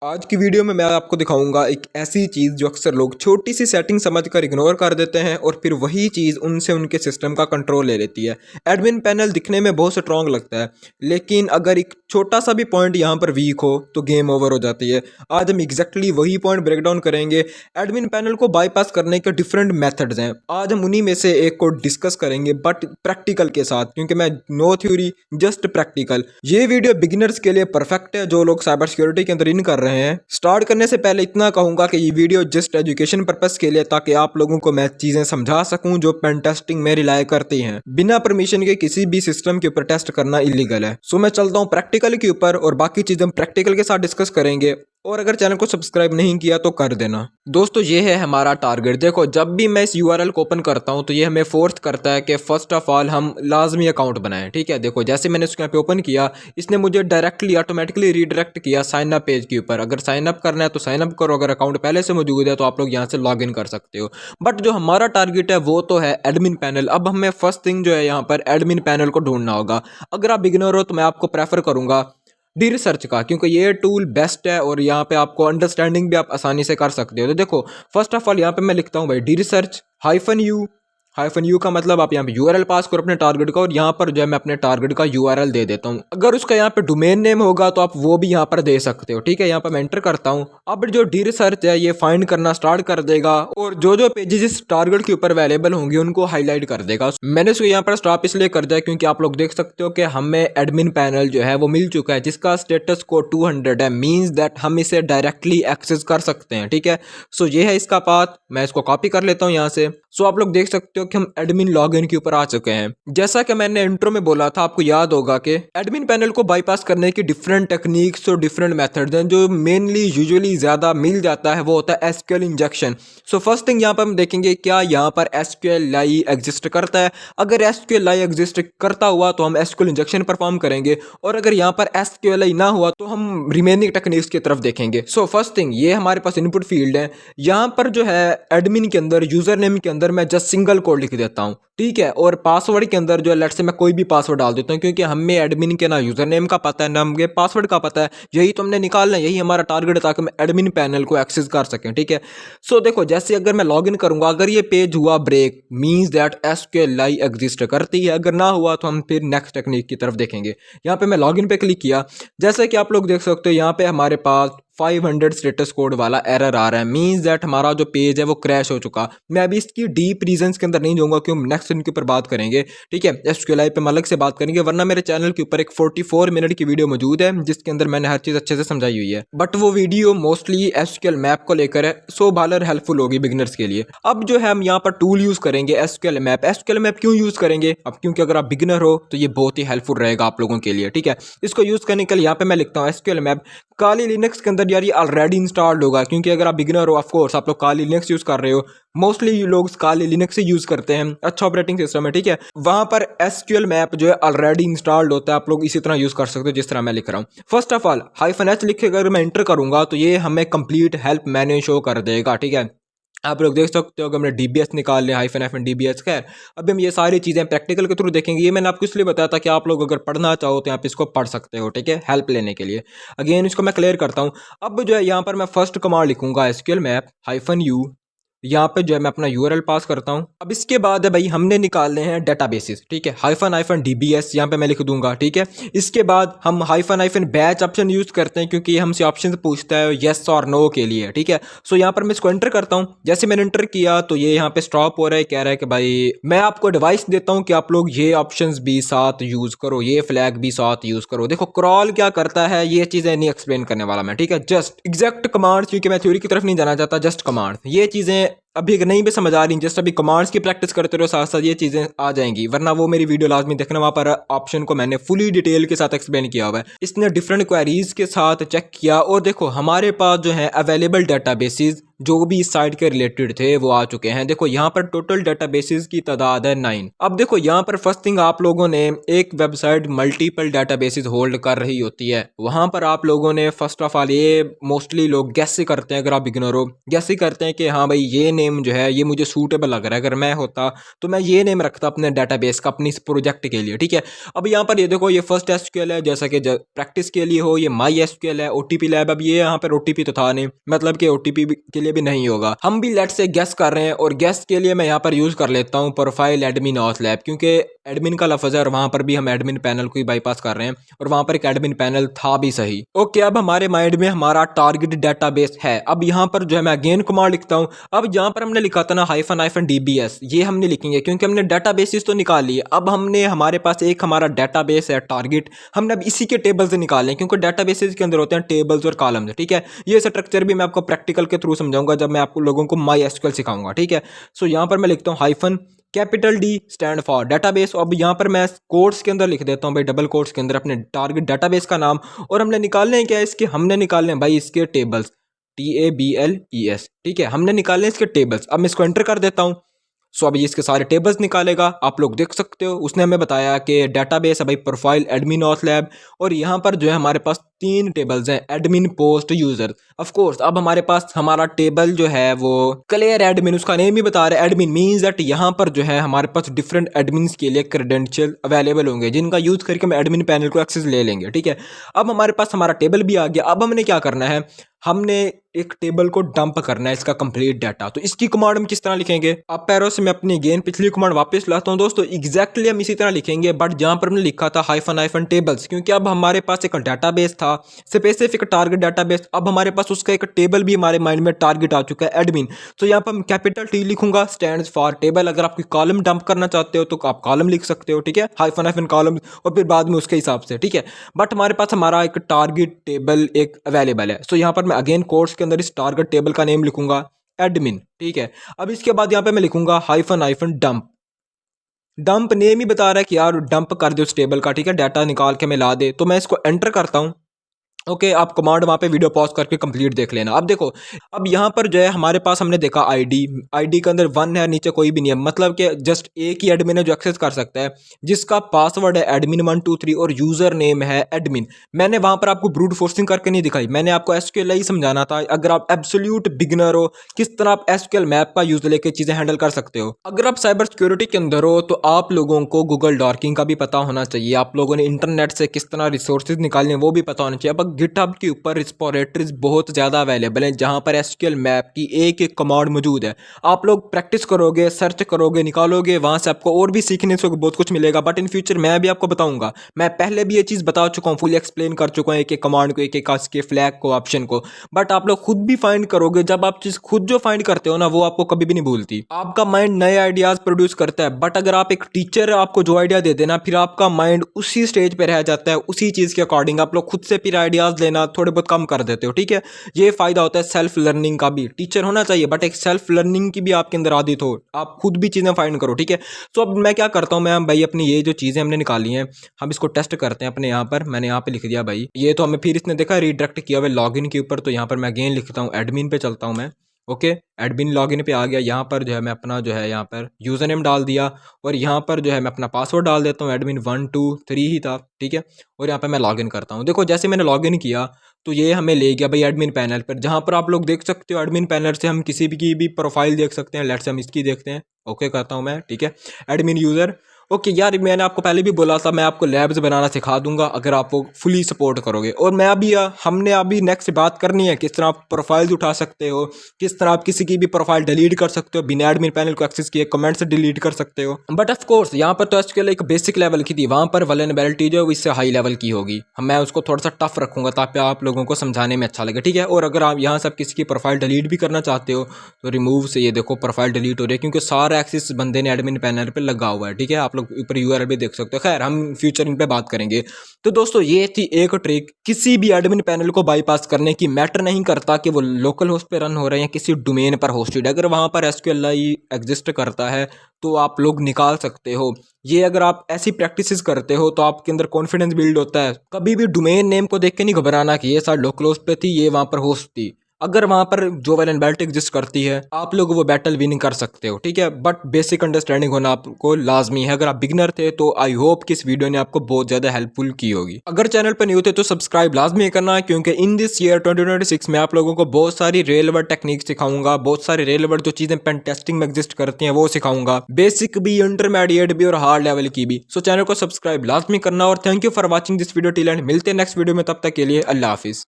आज की वीडियो में मैं आपको दिखाऊंगा एक ऐसी चीज़ जो अक्सर लोग छोटी सी सेटिंग समझकर इग्नोर कर देते हैं और फिर वही चीज़ उनसे उनके सिस्टम का कंट्रोल ले लेती है। एडमिन पैनल दिखने में बहुत स्ट्रॉन्ग लगता है, लेकिन अगर एक छोटा सा भी पॉइंट यहाँ पर वीक हो तो गेम ओवर हो जाती है। आज हम एग्जैक्टली वही पॉइंट ब्रेक डाउन करेंगे। एडमिन पैनल को बाईपास करने के डिफरेंट मेथड्स हैं। आज हम उन्हीं में से एक को डिस्कस करेंगे, बट प्रैक्टिकल के साथ, क्योंकि मैं नो थ्योरी जस्ट प्रैक्टिकल। ये वीडियो बिगिनर्स के लिए परफेक्ट है जो लोग साइबर सिक्योरिटी के अंदर इन कर रहे हैं। स्टार्ट करने से पहले इतना कहूंगा कि ये वीडियो जस्ट एजुकेशन पर्पस के लिए, ताकि आप लोगों को मैं चीजें समझा सकूं जो पेन टेस्टिंग में रिलाय करती हैं। बिना परमिशन के किसी भी सिस्टम के ऊपर टेस्ट करना इलीगल है। सो मैं चलता हूं प्रैक्टिकल के ऊपर और बाकी चीजें हम प्रैक्टिकल के साथ डिस्कस करेंगे। और अगर चैनल को सब्सक्राइब नहीं किया तो कर देना। दोस्तों, ये है हमारा टारगेट। देखो, जब भी मैं इस यूआरएल को ओपन करता हूं तो ये हमें फोर्स करता है कि फर्स्ट ऑफ ऑल हम लाजमी अकाउंट बनाएं। ठीक है, देखो जैसे मैंने इसको यहाँ पे ओपन किया, इसने मुझे डायरेक्टली ऑटोमेटिकली रीडायरेक्ट किया साइन अप पेज के ऊपर। अगर साइन अप करना है तो साइन अप करो, अगर अकाउंट पहले से मौजूद है तो आप लोग यहाँ से लॉग इन कर सकते हो। बट जो हमारा टारगेट है वो तो है एडमिन पैनल। अब हमें फर्स्ट थिंग जो है यहाँ पर एडमिन पैनल को ढूंढना होगा। अगर आप बिगिनर हो तो मैं आपको प्रेफर करूंगा डी रिसर्च का, क्योंकि ये टूल बेस्ट है और यहाँ पे आपको अंडरस्टैंडिंग भी आप आसानी से कर सकते हो। तो देखो, फर्स्ट ऑफ ऑल यहाँ पे मैं लिखता हूँ भाई डी रिसर्च -u का मतलब आप यहाँ पे यूआरएल पास करो अपने टारगेट का, और यहाँ पर जो है मैं अपने टारगेट का यूआरएल दे देता हूँ। अगर उसका यहाँ पे डोमेन नेम होगा तो आप वो भी यहाँ पर दे सकते हो। ठीक है, यहाँ पर मैं एंटर करता हूँ। अब जो डी रिसर्च है ये फाइंड करना स्टार्ट कर देगा और जो पेजेस इस टारगेट के ऊपर अवेलेबल होंगे उनको हाईलाइट कर देगा। मैंने इसको यहाँ पर स्टॉप इसलिए कर दिया क्योंकि आप लोग देख सकते हो कि हमें एडमिन पैनल जो है वो मिल चुका है, जिसका स्टेटस कोड 200 है। मीन्स दैट हम इसे डायरेक्टली एक्सेस कर सकते हैं। ठीक है, सो ये है इसका पाथ। मैं इसको कॉपी कर लेता हूँ यहाँ से। सो आप लोग देख सकते हो कि हम एडमिन लॉगिन के ऊपर आ चुके हैं। जैसा कि मैंने इंट्रो में बोला था, आपको याद होगा कि एडमिन पैनल को बाईपास करने की डिफरेंट टेक्निक्स और डिफरेंट मेथड्स हैं। जो मेनली यूजुअली ज्यादा मिल जाता है वो होता है SQL injection. So first thing यहाँ पर हम देखेंगे क्या यहाँ पर एसक्यूएल एग्जिस्ट करता है। अगर एसक्यूएल एग्जिस्ट करता हुआ तो हम एसक्यूएल इंजेक्शन परफॉर्म करेंगे, और अगर यहाँ पर एसक्यूएल ना हुआ तो हम रिमेनिंग टेक्निक्स की तरफ देखेंगे। सो फर्स्ट थिंग, ये हमारे पास इनपुट फील्ड है। यहाँ पर जो है एडमिन के अंदर यूजर नेम के अंदर मैं जस्ट सिंगल कोड लिख देता हूँ। ठीक है, और पासवर्ड के अंदर जो है लेट्स से मैं कोई भी पासवर्ड डाल देता हूँ, क्योंकि हमें एडमिन के ना यूजर नेम का पता है ना हमें पासवर्ड का पता है। यही तो हमने निकालना है, यही हमारा टारगेट है, ताकि हम एडमिन पैनल को एक्सेस कर सकें। ठीक है, सो देखो जैसे अगर मैं लॉगिन करूंगा, अगर ये पेज हुआ break means that SQL exist करती है। अगर ना हुआ तो हम फिर नेक्स्ट टेक्निक की तरफ देखेंगे। यहाँ पे मैं लॉगिन पे क्लिक किया, जैसे कि आप लोग देख सकते हो यहाँ पे हमारे पास 500 स्टेटस कोड वाला एरर आ रहा है। मींस दैट हमारा जो पेज है वो क्रैश हो चुका। मैं अभी इसकी डीप रीजंस के अंदर नहीं जाऊंगा क्योंकि नेक्स्ट इनके ऊपर बात करेंगे। ठीक है, एसक्यूएल पे हम अलग से बात करेंगे, वरना मेरे चैनल के ऊपर एक 44 मिनट की वीडियो मौजूद है जिसके अंदर मैंने हर चीज अच्छे से समझाई हुई है। बट वो वीडियो मोस्टली एसक्यूएल मैप को लेकर है, सो भालर हेल्पफुल होगी बिगिनर्स के लिए। अब जो है हम यहाँ पर टूल यूज करेंगे एसक्यूएल मैप। एसक्यूएल मैप क्यों यूज करेंगे? अब क्योंकि अगर आप बिगिनर हो तो ये बहुत ही हेल्पफुल रहेगा आप लोगों के लिए। ठीक है, इसको यूज करने के लिए यहाँ पे मैं लिखता हूँ एसक्यूएल मैप। काली लिनक्स के अंदर यार ये ऑलरेडी इंस्टॉल्ड होगा, क्योंकि अगर आप बिगिनर हो, ऑफ कोर्स आप लोग काली लिनक्स यूज कर रहे हो। मोस्टली लोग काली लिनक्स से यूज करते हैं, अच्छा ऑपरेटिंग सिस्टम है। ठीक है, वहां पर एसक्यूएल मैप जो है ऑलरेडी इंस्टॉल्ड होता है। आप लोग इसी तरह यूज कर सकते हो जिस तरह मैं लिख रहा हूँ। फर्स्ट ऑफ ऑल -h लिख के अगर मैं एंटर करूंगा तो ये हमें कंप्लीट हेल्प मेन्यू शो कर देगा। ठीक है, आप लोग देख सकते हो कि हमने DBS निकाल लिया, -DBS। खैर, अभी हम ये सारी चीज़ें प्रैक्टिकल के थ्रू देखेंगे। ये मैंने आपको इसलिए बताया था कि आप लोग अगर पढ़ना चाहो तो आप इसको पढ़ सकते हो। ठीक है, हेल्प लेने के लिए। अगेन इसको मैं क्लियर करता हूँ। अब जो है यहाँ पर मैं फर्स्ट कमांड लिखूंगा एसक्यूएल मैप -u। यहाँ पे जो है मैं अपना यूआरएल पास करता हूँ। अब इसके बाद है भाई हमने निकालने हैं डेटाबेसेस। ठीक है, -DBS यहाँ पे मैं लिख दूंगा। ठीक है, इसके बाद हम -बैच ऑप्शन यूज करते हैं क्योंकि ये हमसे ऑप्शन पूछता है येस और नो के लिए। ठीक है, सो यहाँ पर मैं इसको एंटर करता हूँ। जैसे मैंने एंटर किया तो ये यहाँ पे स्टॉप हो रहा है, कह रहा है कि भाई मैं आपको एडवाइस देता हूँ कि आप लोग ये ऑप्शंस भी साथ यूज करो, ये फ्लैग भी साथ यूज करो। देखो क्रॉल क्या करता है ये चीजें नहीं एक्सप्लेन करने वाला मैं। ठीक है, जस्ट एग्जैक्ट कमांड्स, क्योंकि मैं थ्योरी की तरफ नहीं जाना चाहता, जस्ट कमांड। ये चीजें अभी नहीं भी समझ आ रही, जस्ट अभी कमांड्स की प्रैक्टिस करते रहो, साथ साथ ये चीजें आ जाएंगी, वरना वो मेरी वीडियो लाजमी देखना। वहां पर ऑप्शन को मैंने फुली डिटेल के साथ एक्सप्लेन किया हुआ है। इसने डिफरेंट क्वेरीज के साथ चेक किया और देखो हमारे पास जो है अवेलेबल डेटाबेसेस जो भी इस साइट के रिलेटेड थे वो आ चुके हैं। देखो यहाँ पर टोटल डेटाबेसेस की तादाद है 9। अब देखो यहाँ पर फर्स्ट थिंग, आप लोगों ने एक वेबसाइट मल्टीपल डेटाबेसेस होल्ड कर रही होती है, वहाँ पर आप लोगों ने फर्स्ट ऑफ ऑल ये मोस्टली लोग गैस ही करते हैं, अगर आप बिगिनर हो गैस ही करते हैं कि हाँ भाई ये नेम जो है ये मुझे सूटेबल लग रहा है, अगर मैं होता तो मैं ये नेम रखता अपने डेटाबेस का अपनी इस प्रोजेक्ट के लिए, ठीक है। अब यहाँ पर ये देखो ये फर्स्ट एसक्यूएल है, जैसा कि प्रैक्टिस के लिए हो ये माई एसक्यूएल है, ओटीपी लैब। अब ये यहाँ पर ओटीपी तो था नहीं, मतलब कि ओटीपी के लिए भी नहीं होगा। हम भी लेट से गेस कर रहे हैं, और गेस के लिए मैं यहाँ पर यूज कर लेता हूँ प्रोफाइल एडमिन ऑथ लैब, क्योंकि एडमिन का लफ्ज है और वहां पर भी हम एडमिन पैनल को ही बाईपास कर रहे हैं, और वहां पर एक एडमिन पैनल था भी सही। ओके, अब हमारे माइंड में हमारा टारगेट डेटाबेस है। अब यहाँ पर जो है मैं अगेन कमांड लिखता हूँ। अब यहाँ पर हमने लिखा था ना -DBS, ये हमने लिखेंगे क्योंकि हमने डेटाबेसेस तो निकाल लिए। अब हमने हमारे पास एक हमारा डेटाबेस है टारगेट, हमने अब इसी के टेबल से निकालें, क्योंकि डेटाबेसेस के अंदर होते हैं टेबल्स और कॉलम्स, ठीक है। ये स्ट्रक्चर भी मैं आपको प्रैक्टिकल के थ्रू समझाऊंगा जब मैं आपको लोगों को MySQL सिखाऊंगा, ठीक है। सो यहाँ पर मैं लिखता हूँ -D स्टैंड फॉर डेटाबेस। अब यहाँ पर मैं कोट्स के अंदर लिख देता हूँ भाई, डबल कोट्स के अंदर अपने टारगेट डेटाबेस का नाम, और हमने निकालने हैं क्या इसके, हमने निकालने हैं भाई इसके टेबल्स, TABLES, ठीक है। हमने निकालने हैं इसके टेबल्स। अब मैं इसको एंटर कर देता हूँ। सो अभी इसके सारे टेबल्स निकालेगा, आप लोग देख सकते हो। उसने हमें बताया कि डेटाबेस है भाई प्रोफाइल एडमिन ऑथ लैब, और यहाँ पर जो है हमारे पास 3 टेबल्स हैं, admin post user. Of course अब हमारे पास हमारा टेबल जो है वो क्लियर एडमिन, उसका नेम ही बता रहा है एडमिन, मींस दैट यहाँ पर जो है हमारे पास डिफरेंट एडमिन्स के लिए क्रेडेंशियल अवेलेबल होंगे, जिनका यूज करके हम एडमिन पैनल को एक्सेस ले लेंगे, ठीक है। अब हमारे पास हमारा टेबल भी आ गया। अब हमने क्या करना है, हमने एक टेबल को डंप करना है, इसका कंप्लीट डाटा। तो इसकी कमांड हम किस तरह लिखेंगे, अब पैरों से मैं अपनी गेन पिछली कमांड वापस लाता हूं दोस्तों। एग्जैक्टली हम इसी तरह लिखेंगे, बट जहां पर हमने लिखा था -टेबल्स, क्योंकि अब हमारे पास एक डाटाबेस था स्पेसिफिक टारगेट डाटाबेस, अब हमारे पास उसका एक टेबल भी हमारे माइंड में टारगेट आ चुका है एडमिन। तो यहाँ पर कैपिटल T लिखूंगा, स्टैंड फॉर टेबल। अगर आप कोई कॉलम डंप करना चाहते हो तो आप कॉलम लिख सकते हो, ठीक है, हाइफन कॉलम, और फिर बाद में उसके हिसाब से, ठीक है। बट हमारे पास हमारा एक टारगेट टेबल एक अवेलेबल है। सो यहाँ पर मैं अगेन कोर्स के अंदर इस टारगेट टेबल का नेम लिखूंगा एडमिन, ठीक है। अब इसके बाद यहाँ पे मैं लिखूंगा -डंप। डंप नेम ही बता रहा है कि यार डंप कर दे उस टेबल का, ठीक है, डाटा निकाल के मैं ला दे। तो मैं इसको एंटर करता हूँ। ओके, आप कमांड वहाँ पे वीडियो पॉज करके कंप्लीट देख लेना। अब देखो, अब यहाँ पर जो है हमारे पास हमने देखा आईडी के अंदर 1 है, नीचे कोई भी नहीं है, मतलब कि जस्ट एक ही एडमिन है जो एक्सेस कर सकता है, जिसका पासवर्ड है एडमिन 123 और यूजर नेम है एडमिन। मैंने वहाँ पर आपको ब्रूट फोर्सिंग करके नहीं दिखाई, मैंने आपको एसक्यूएल ही समझाना था। अगर आप एब्सोल्यूट बिगिनर हो, किस तरह आप एसक्यूएल मैप का यूज लेके चीजें हैंडल कर सकते हो। अगर आप साइबर सिक्योरिटी के अंदर हो तो आप लोगों को गूगल डॉर्किंग का भी पता होना चाहिए, आप लोगों ने इंटरनेट से किस तरह रिसोर्सेज निकालने वो भी पता होना चाहिए। अब गिटहब के ऊपर रिस्पोरेटरीज बहुत ज़्यादा अवेलेबल हैं, जहाँ पर एसक्यूएल मैप की एक एक कमांड मौजूद है। आप लोग प्रैक्टिस करोगे, सर्च करोगे, निकालोगे, वहाँ से आपको और भी सीखने से बहुत कुछ मिलेगा। बट इन फ्यूचर मैं भी आपको बताऊंगा, मैं पहले भी ये चीज़ बता चुका हूँ, फुली एक्सप्लेन कर चुका हूँ एक एक कमांड को, एक एक के फ्लैग को, ऑप्शन को। बट आप लोग खुद भी फाइंड करोगे, जब आप चीज़ खुद जो फाइंड करते हो ना, वो आपको कभी भी नहीं भूलती। आपका माइंड नए आइडियाज़ प्रोड्यूस करता है, बट अगर आप एक टीचर आपको जो आइडिया दे देना, फिर आपका माइंड उसी स्टेज पर रह जाता है, उसी चीज़ के अकॉर्डिंग आप लोग खुद से फिर आइडियाज़ लेना थोड़े बहुत कम कर देते हो, ठीक है। ये फायदा होता है सेल्फ लर्निंग का भी, टीचर होना चाहिए बट एक सेल्फ लर्निंग की भी आपके अंदर आदत हो, आप खुद भी चीज़ें फाइंड करो, ठीक है। तो अब मैं क्या करता हूँ, मैं भाई अपनी ये जो चीज़ें हमने निकाली हैं, हम इसको टेस्ट करते हैं अपने यहाँ पर। मैंने यहाँ पे लिख दिया भाई ये, तो हमें फिर इसने देखा रीडायरेक्ट किया हुआ लॉगिन के ऊपर। तो यहाँ पर मैं अगेन लिखता हूँ एडमिन पे चलता हूँ मैं। ओके, एडमिन लॉगिन पे आ गया। यहाँ पर जो है मैं अपना जो है यहाँ पर यूज़र नेम डाल दिया, और यहाँ पर जो है मैं अपना पासवर्ड डाल देता हूँ, एडमिन 123 ही था, ठीक है। और यहाँ पर मैं लॉगिन करता हूँ। देखो जैसे मैंने लॉगिन किया तो ये हमें ले गया भाई एडमिन पैनल पर, जहाँ पर आप लोग देख सकते हो एडमिन पैनल से हम किसी भी की भी प्रोफाइल देख सकते हैं। लेट्स हम इसकी देखते हैं। ओके करता हूँ मैं, ठीक है, एडमिन यूज़र। ओके यार, मैंने आपको पहले भी बोला था मैं आपको लैब्स बनाना सिखा दूंगा अगर आप वो फुली सपोर्ट करोगे। और मैं अभी हमने अभी नेक्स्ट बात करनी है किस तरह आप प्रोफाइल्स उठा सकते हो, किस तरह आप किसी की भी प्रोफाइल डिलीट कर सकते हो बिना एडमिन पैनल को एक्सेस किए, कमेंट से डिलीट कर सकते हो। बट ऑफ कोर्स यहाँ पर तो एसक्यूएल एक बेसिक लेवल की थी, वहाँ पर वल्नरेबिलिटी जो है इससे हाई लेवल की होगी। मैं उसको थोड़ा सा टफ रखूंगा ताकि आप लोगों को समझाने में अच्छा लगे, ठीक है। और अगर आप यहाँ से किसी की प्रोफाइल डिलीट भी करना चाहते हो तो रिमूव से ये देखो प्रोफाइल डिलीट हो रही है, क्योंकि सारा एक्सेस बंदे ने एडमिन पैनल पर लगा हुआ है, ठीक है। आप लोग ऊपर यूआरएल भी देख सकते हो। खैर हम फ्यूचर इन पे बात करेंगे। तो दोस्तों ये थी एक ट्रिक किसी भी एडमिन पैनल को बाईपास करने की। मैटर नहीं करता कि वो लोकल होस्ट पे रन हो रहे हैं किसी डोमेन पर होस्टेड, अगर वहां पर एसक्यूएलआई एग्जिस्ट करता है तो आप लोग निकाल सकते हो। ये अगर आप ऐसी प्रैक्टिसेस करते हो तो आपके अंदर कॉन्फिडेंस बिल्ड होता है। कभी भी डोमेन नेम को देख के नहीं घबराना कि ये सर लोकल होस्ट पे थी, ये वहां पर होस्ट थी। अगर वहां पर जो वायलेंट बैटल एग्जिस्ट करती है आप लोग वो बैटल विन कर सकते हो, ठीक है। बट बेसिक अंडरस्टैंडिंग होना आपको लाजमी है। अगर आप बिगनर थे तो आई होप कि इस वीडियो ने आपको बहुत ज्यादा हेल्पफुल की होगी। अगर चैनल पर न्यू थे तो सब्सक्राइब लाजमी करना, क्योंकि इन दिस ईयर 2026 में आप लोगों को बहुत सारी रेल वर्ड टेक्निक सिखाऊंगा, बहुत सारी रेल वर्ड जो चीजें पेन टेस्टिंग में एग्जिस्ट करती हैं वो सिखाऊंगा, बेसिक भी, इंटरमीडिएट भी और हार्ड लेवल की भी। सो चैनल को सब्सक्राइब लाजमी करना और thank you for watching this video till and. मिलते हैं नेक्स्ट वीडियो में, तब तक के लिए अल्लाह हाफिज।